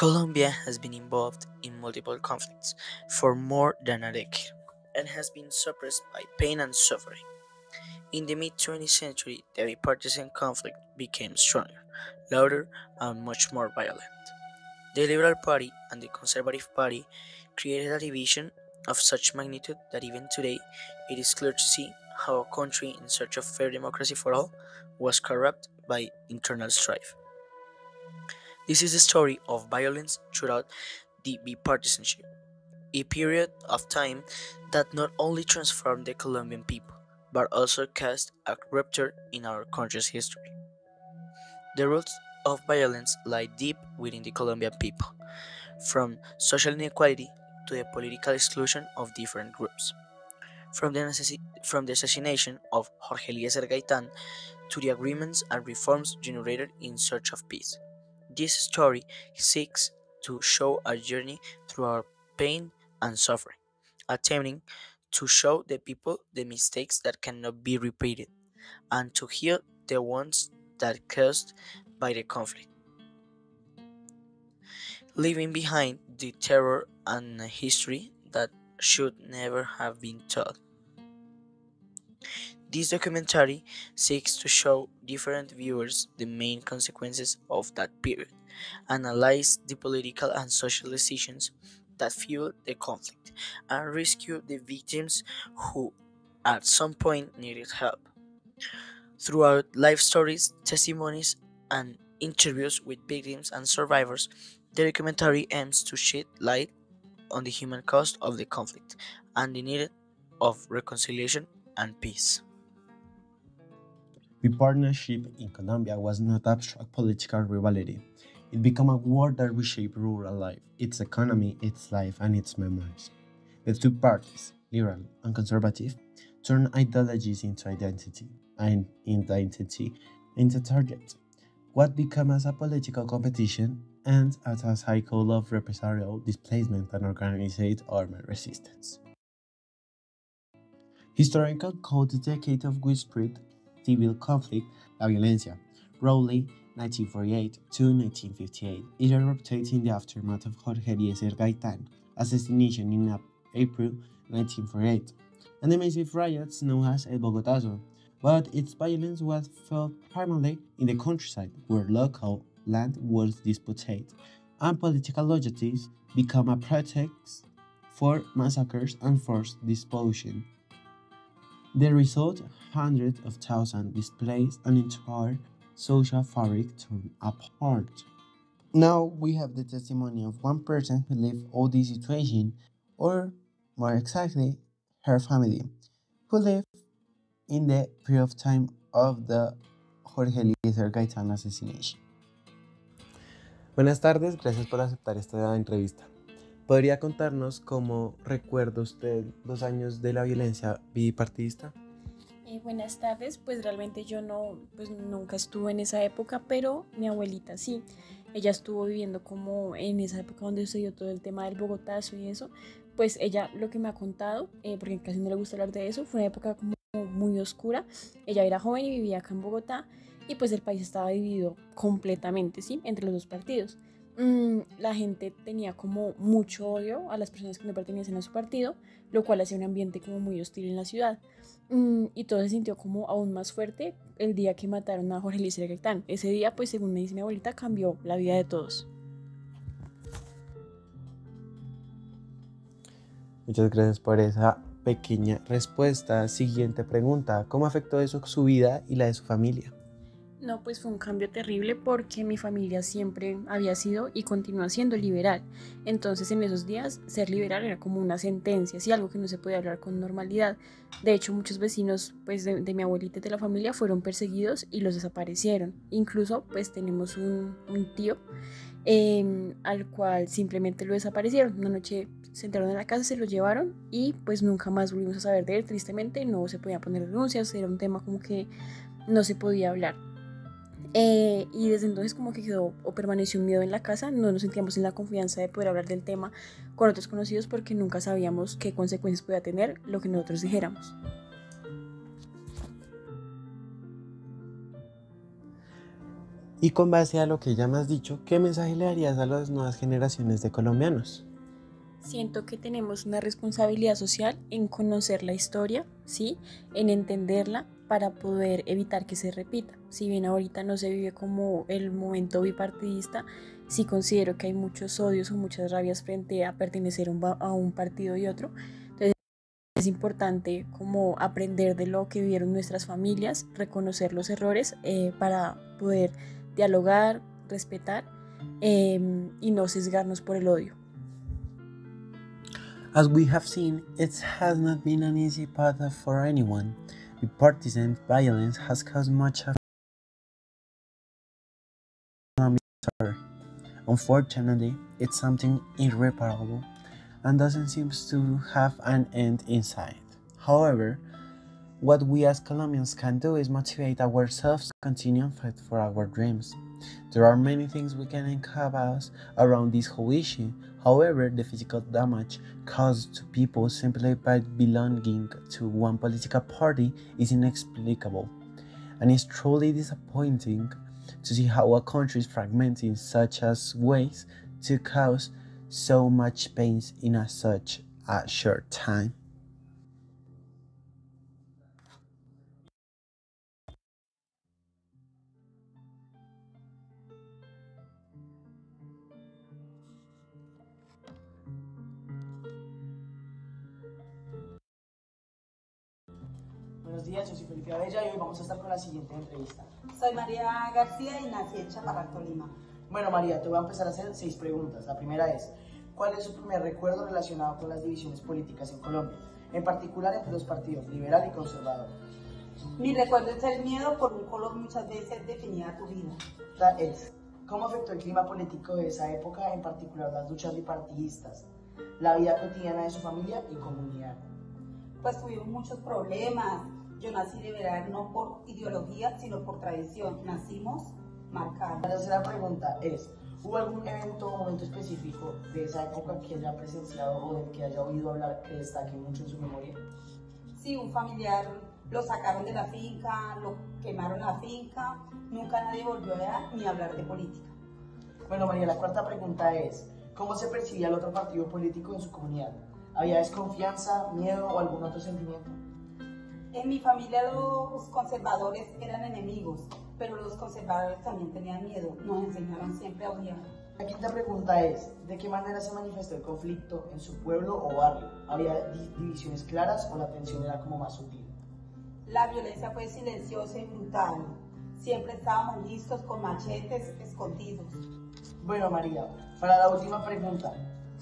Colombia has been involved in multiple conflicts for more than a decade and has been suppressed by pain and suffering. In the mid 20th century, the bipartisan conflict became stronger, louder, and much more violent. The Liberal Party and the Conservative Party created a division of such magnitude that even today it is clear to see how a country in search of fair democracy for all was corrupt by internal strife. This is the story of violence throughout the bipartisanship, a period of time that not only transformed the Colombian people, but also cast a rupture in our country's history. The roots of violence lie deep within the Colombian people, from social inequality to the political exclusion of different groups, from the assassination of Jorge Eliezer Gaitan to the agreements and reforms generated in search of peace. This story seeks to show a journey through our pain and suffering, attempting to show the people the mistakes that cannot be repeated and to heal the ones that caused by the conflict, leaving behind the terror and a history that should never have been told. This documentary seeks to show different viewers the main consequences of that period, analyze the political and social decisions that fueled the conflict, and rescue the victims who at some point needed help. Throughout life stories, testimonies, and interviews with victims and survivors, the documentary aims to shed light on the human cost of the conflict and the need of reconciliation and peace. The partnership in Colombia was not abstract political rivalry. It became a war that reshaped rural life, its economy, its life, and its memories. The two parties, liberal and conservative, turned ideologies into identity, and identity into target. What became as a political competition and as a cycle of represalial displacement and organized armed resistance. Historical code the decade of widespread civil conflict, La Violencia, roughly 1948 to 1958. It erupted in the aftermath of Jorge Eliezer Gaitan assassination in April 1948, and the massive riots known as El Bogotazo, but its violence was felt primarily in the countryside, where local land was disputed, and political loyalties became a pretext for massacres and forced disposition. The result, hundreds of thousands displaced, an entire social fabric torn apart. Now we have the testimony of one person who lived all this situation, or more exactly, her family, who lived in the period of time of the Jorge Eliezer Gaitán assassination. Buenas tardes, gracias por aceptar esta entrevista. ¿Podría contarnos cómo recuerda usted los años de la violencia bipartidista? Buenas tardes, pues realmente yo no, pues nunca estuve en esa época, pero mi abuelita sí. Ella estuvo viviendo como en esa época donde sucedió todo el tema del Bogotazo y eso. Pues ella lo que me ha contado, porque casi no le gusta hablar de eso, fue una época como muy oscura. Ella era joven y vivía acá en Bogotá y pues el país estaba dividido completamente, ¿sí? Entre los dos partidos. La gente tenía como mucho odio a las personas que no pertenecían a su partido, lo cual hacía un ambiente como muy hostil en la ciudad. Y todo se sintió como aún más fuerte el día que mataron a Jorge Eliezer Gaitán. Ese día, pues según me dice mi abuelita, cambió la vida de todos. Muchas gracias por esa pequeña respuesta. Siguiente pregunta, ¿cómo afectó eso su vida y la de su familia? No, pues fue un cambio terrible porque mi familia siempre había sido y continúa siendo liberal. Entonces en esos días ser liberal era como una sentencia, ¿sí? Algo que no se podía hablar con normalidad. De hecho muchos vecinos pues de mi abuelita y de la familia fueron perseguidos y los desaparecieron. Incluso pues tenemos un tío al cual simplemente lo desaparecieron. Una noche se entraron en la casa, se lo llevaron y pues nunca más volvimos a saber de él. Tristemente no se podía poner denuncias, era un tema como que no se podía hablar. Y desde entonces como que quedó o permaneció un miedo en la casa, no nos sentíamos en la confianza de poder hablar del tema con otros conocidos porque nunca sabíamos qué consecuencias podía tener lo que nosotros dijéramos. Y con base a lo que ya me has dicho, ¿qué mensaje le darías a las nuevas generaciones de colombianos? Siento que tenemos una responsabilidad social en conocer la historia, ¿sí? En entenderla para poder evitar que se repita. Si bien ahorita no se vive como el momento bipartidista, sí considero que hay muchos odios o muchas rabias frente a pertenecer a un partido y otro. Entonces es importante como aprender de lo que vivieron nuestras familias, reconocer los errores para poder dialogar, respetar y no sesgarnos por el odio. As we have seen, it has not been an easy path for anyone. Bipartisan violence has caused much of economic sorrow. Unfortunately, it's something irreparable and doesn't seem to have an end in sight. However, what we as Colombians can do is motivate ourselves to continue and fight for our dreams. There are many things we can encompass around this whole issue. However, the physical damage caused to people simply by belonging to one political party is inexplicable, and it's truly disappointing to see how a country is fragmented in such as ways to cause so much pain in such a short time. Buenos días, yo soy Felipe Abella y hoy vamos a estar con la siguiente entrevista. Soy María García y nací en Chaparral, Tolima. Bueno, María, te voy a empezar a hacer 6 preguntas. La primera es, ¿cuál es su primer recuerdo relacionado con las divisiones políticas en Colombia? En particular entre los partidos liberal y conservador. Mi recuerdo es el miedo por un color muchas veces definía tu vida. La es, ¿cómo afectó el clima político de esa época, en particular las luchas bipartidistas, la vida cotidiana de su familia y comunidad? Pues tuvimos muchos problemas. Yo nací liberal no por ideología, sino por tradición. Nacimos marcados. La tercera pregunta es, ¿hubo algún evento o momento específico de esa época que haya presenciado o del que haya oído hablar que destaque mucho en su memoria? Sí, un familiar lo sacaron de la finca, lo quemaron la finca, nunca nadie volvió a ni hablar de política. Bueno, María, la cuarta pregunta es, ¿cómo se percibía el otro partido político en su comunidad? ¿Había desconfianza, miedo o algún otro sentimiento? En mi familia los conservadores eran enemigos, pero los conservadores también tenían miedo. Nos enseñaron siempre a odiar. La quinta pregunta es, ¿de qué manera se manifestó el conflicto en su pueblo o barrio? ¿Había divisiones claras o la tensión era como más sutil? La violencia fue silenciosa y brutal. Siempre estábamos listos con machetes escondidos. Bueno, María, para la última pregunta,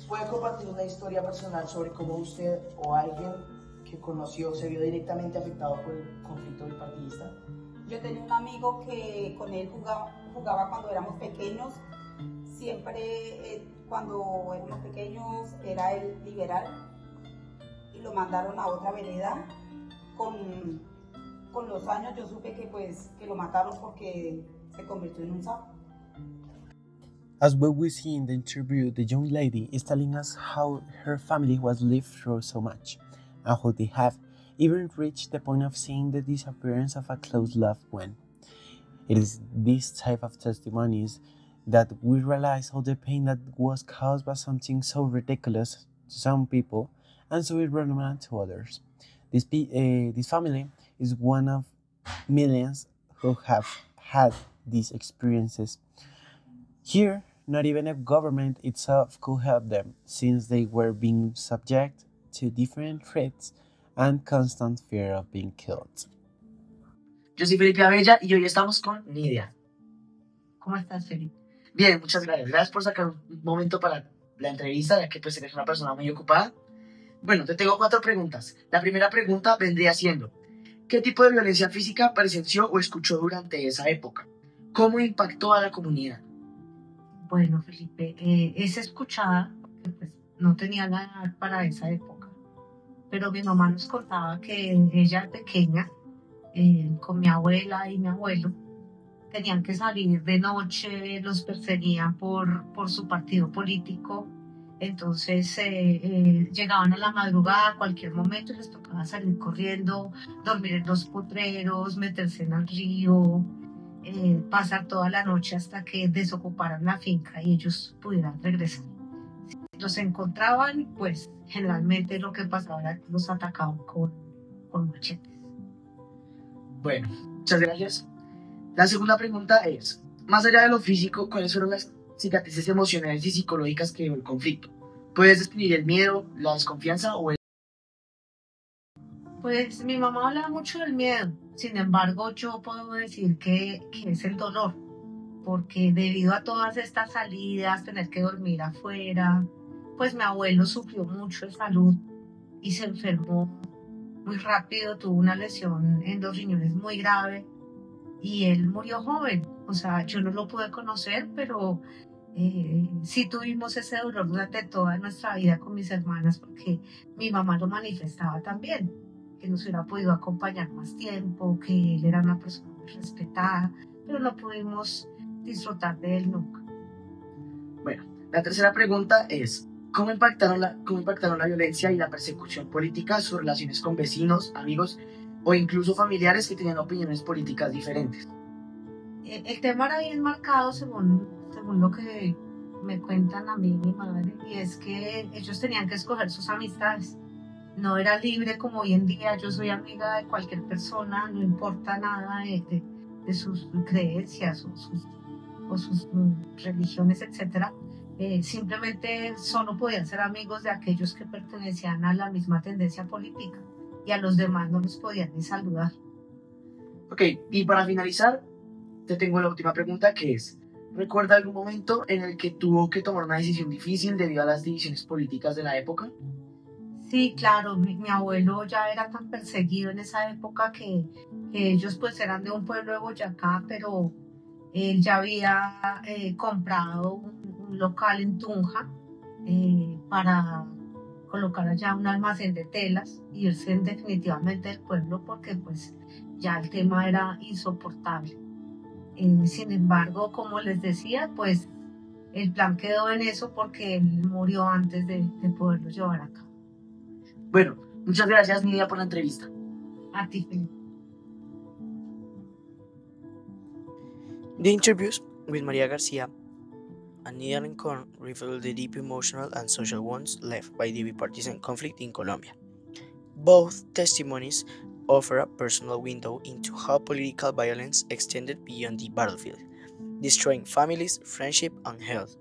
¿puede compartir una historia personal sobre cómo usted o alguien que conoció se vio directamente afectado por el conflicto bipartidista? Yo tenía un amigo que con él jugaba cuando éramos pequeños. Siempre cuando éramos pequeños era el liberal y lo mandaron a otra vereda. Con los años yo supe que lo mataron porque se convirtió en un sapo. As what we see in the interview, the young lady is telling us how her family was lived through so much, and how they have even reached the point of seeing the disappearance of a close loved one. It is this type of testimonies that we realize how the pain that was caused by something so ridiculous to some people and so irrelevant to others. This family is one of millions who have had these experiences. Here, not even a government itself could help them, since they were being subject to different threats and constant fear of being killed. Yo soy Felipe Abella y hoy estamos con Nidia. ¿Cómo estás, Felipe? Bien, muchas gracias. Gracias por sacar un momento para la entrevista, ya que pues eres una persona muy ocupada. Bueno, te tengo 4 preguntas. La primera pregunta vendría siendo, ¿qué tipo de violencia física presenció o escuchó durante esa época? ¿Cómo impactó a la comunidad? Bueno, Felipe, es escuchada, porque pues, no tenía la edad para esa época, pero mi mamá nos contaba que ella pequeña, con mi abuela y mi abuelo, tenían que salir de noche, los perseguían por su partido político, entonces llegaban a la madrugada a cualquier momento y les tocaba salir corriendo, dormir en los potreros, meterse en el río. pasar toda la noche hasta que desocuparan la finca y ellos pudieran regresar. Si los encontraban, pues generalmente lo que pasaba era que los atacaban con machetes. Bueno, muchas gracias. La segunda pregunta es, más allá de lo físico, ¿cuáles fueron las cicatrices emocionales y psicológicas que dejó el conflicto? ¿Puedes describir el miedo, la desconfianza o el... Pues mi mamá hablaba mucho del miedo, sin embargo yo puedo decir que es el dolor, porque debido a todas estas salidas, tener que dormir afuera, pues mi abuelo sufrió mucho de salud y se enfermó muy rápido, tuvo una lesión en los riñones muy grave y él murió joven. O sea, yo no lo pude conocer, pero sí tuvimos ese dolor durante toda nuestra vida con mis hermanas porque mi mamá lo manifestaba también, que nos hubiera podido acompañar más tiempo, que él era una persona muy respetada, pero no pudimos disfrutar de él nunca. Bueno, la tercera pregunta es, ¿cómo impactaron la violencia y la persecución política sus relaciones con vecinos, amigos o incluso familiares que tenían opiniones políticas diferentes? El tema era bien marcado según lo que me cuentan a mí y mi madre, y es que ellos tenían que escoger sus amistades. No era libre como hoy en día, yo soy amiga de cualquier persona, no importa nada de sus creencias o sus religiones, etc. Simplemente solo podían ser amigos de aquellos que pertenecían a la misma tendencia política y a los demás no los podían ni saludar. Ok, y para finalizar, te tengo la última pregunta que es, ¿recuerda algún momento en el que tuvo que tomar una decisión difícil debido a las divisiones políticas de la época? Sí, claro, mi abuelo ya era tan perseguido en esa época que ellos pues eran de un pueblo de Boyacá, pero él ya había comprado un local en Tunja para colocar allá un almacén de telas y irse definitivamente del pueblo porque pues ya el tema era insoportable. Sin embargo, como les decía, pues el plan quedó en eso porque él murió antes de poderlo llevar a cabo. Bueno, muchas gracias Nidia por la entrevista. A ti, Felipe. The interviews with Maria Garcia and Nidia Rincon reveal the deep emotional and social wounds left by the bipartisan conflict in Colombia. Both testimonies offer a personal window into how political violence extended beyond the battlefield, destroying families, friendship, and health.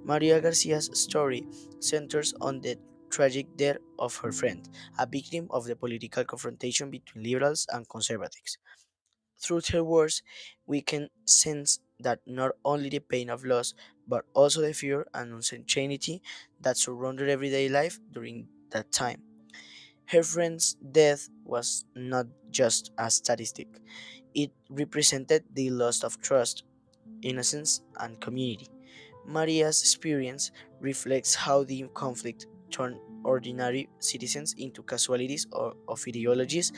Maria Garcia's story centers on the tragic death of her friend, a victim of the political confrontation between liberals and conservatives. Through her words, we can sense that not only the pain of loss, but also the fear and uncertainty that surrounded everyday life during that time. Her friend's death was not just a statistic, it represented the loss of trust, innocence, and community. Maria's experience reflects how the conflict turned ordinary citizens into casualties of ideologies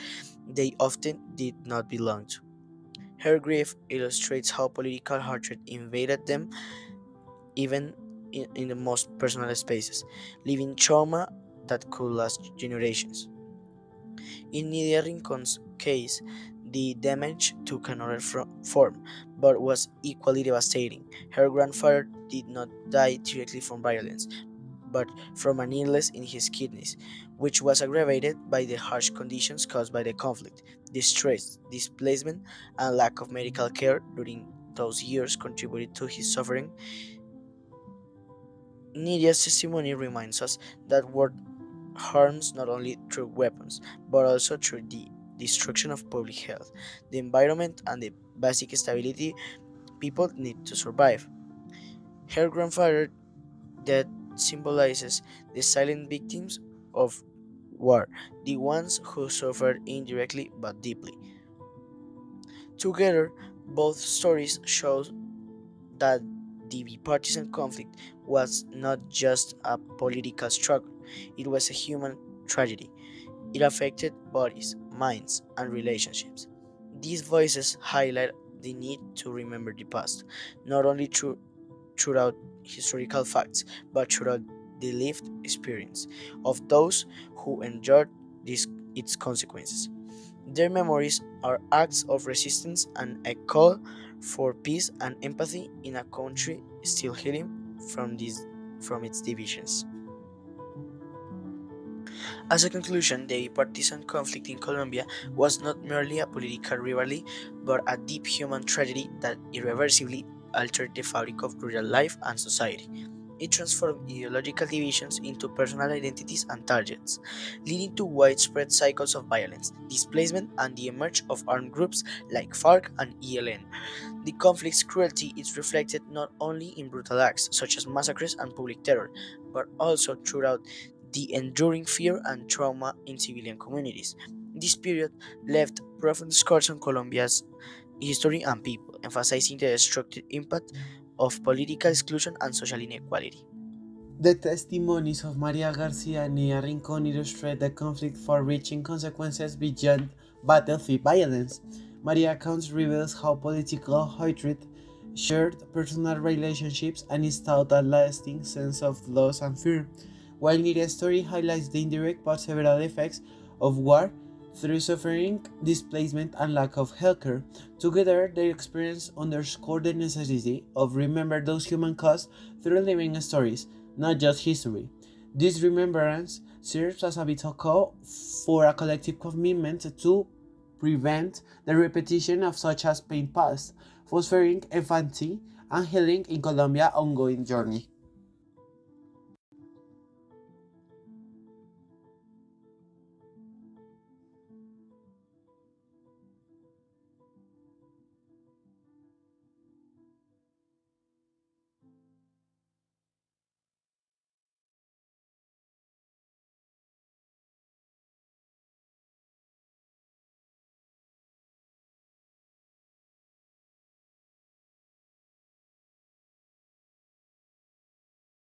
they often did not belong to. Her grief illustrates how political hatred invaded them even in the most personal spaces, leaving trauma that could last generations. In Nidia Rincon's case, the damage took another form, but was equally devastating. Her grandfather did not die directly from violence, but from an illness in his kidneys, which was aggravated by the harsh conditions caused by the conflict. The stress, displacement, and lack of medical care during those years contributed to his suffering. Nidia's testimony reminds us that war harms not only through weapons, but also through the destruction of public health, the environment, and the basic stability people need to survive. Her grandfather death symbolizes the silent victims of war, the ones who suffered indirectly but deeply. Together, both stories show that the bipartisan conflict was not just a political struggle, it was a human tragedy. It affected bodies, minds, and relationships. These voices highlight the need to remember the past, not only throughout historical facts, but throughout the lived experience of those who endured its consequences. Their memories are acts of resistance and a call for peace and empathy in a country still healing from its divisions. As a conclusion, the partisan conflict in Colombia was not merely a political rivalry, but a deep human tragedy that irreversibly altered the fabric of rural life and society. It transformed ideological divisions into personal identities and targets, leading to widespread cycles of violence, displacement, and the emergence of armed groups like FARC and ELN. The conflict's cruelty is reflected not only in brutal acts such as massacres and public terror, but also throughout the enduring fear and trauma in civilian communities. This period left profound scars on Colombia's history and people, emphasizing the destructive impact of political exclusion and social inequality. The testimonies of Maria Garcia and Nia Rincon illustrate the conflict far-reaching consequences beyond battlefield violence. Maria accounts reveals how political hatred shared personal relationships and installed a lasting sense of loss and fear, while Niria's story highlights the indirect but several effects of war through suffering, displacement, and lack of healthcare. Together, their experience underscored the necessity of remember those human costs through living stories, not just history. This remembrance serves as a vital call for a collective commitment to prevent the repetition of such as pain past, fostering empathy and healing in Colombia's ongoing journey.